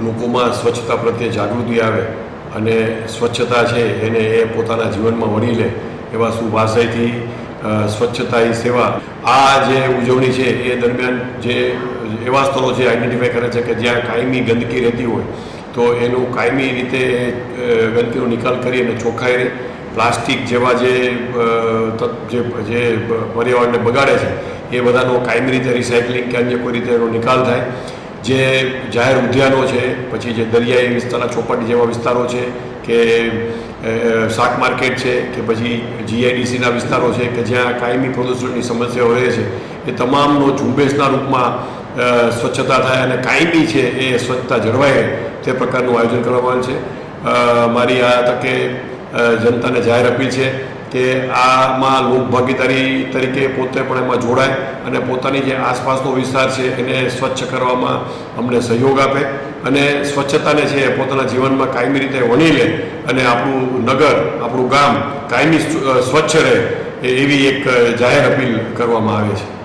લોકોમાં સ્વચ્છતા પ્રત્યે જાગૃતિ આવે અને સ્વચ્છતા છે એને એ પોતાના જીવનમાં વણી લે એવા શુભાશયથી સ્વચ્છતા હી સેવા આ જે ઉજવણી છે એ દરમિયાન જે એવા સ્થળો જે આઈડેન્ટિફાઈ કરે છે કે જ્યાં કાયમી ગંદકી રહેતી હોય તો એનું કાયમી રીતે ગંદકીનો નિકાલ કરી અને ચોખ્ખાઈ રહે. પ્લાસ્ટિક જેવા જે પર્યાવરણને બગાડે છે એ બધાનો કાયમી રીતે રિસાયકલિંગ કે અન્ય કોઈ રીતે એનો નિકાલ થાય. જે જાહેર ઉદ્યાનો છે, પછી જે દરિયાઈ વિસ્તારના ચોપાટી જેવા વિસ્તારો છે કે શાક માર્કેટ છે કે પછી જીઆઈડીસીના વિસ્તારો છે કે જ્યાં કાયમી પ્રદૂષણની સમસ્યાઓ રહે છે એ તમામનો ઝુંબેશના રૂપમાં સ્વચ્છતા થાય અને કાયમી છે એ સ્વચ્છતા જળવાય તે પ્રકારનું આયોજન કરવામાં આવે છે. મારી આ તકે જનતાને જાહેર અપીલ છે કે આમાં લોકભાગીદારી તરીકે પોતે પણ એમાં જોડાય અને પોતાની જે આસપાસનો વિસ્તાર છે એને સ્વચ્છ કરવામાં અમને સહયોગ આપે અને સ્વચ્છતાને છે પોતાના જીવનમાં કાયમી રીતે વણી લે અને આપણું નગર, આપણું ગામ કાયમી સ્વચ્છ રહે એવી એક જાહેર અપીલ કરવામાં આવે છે.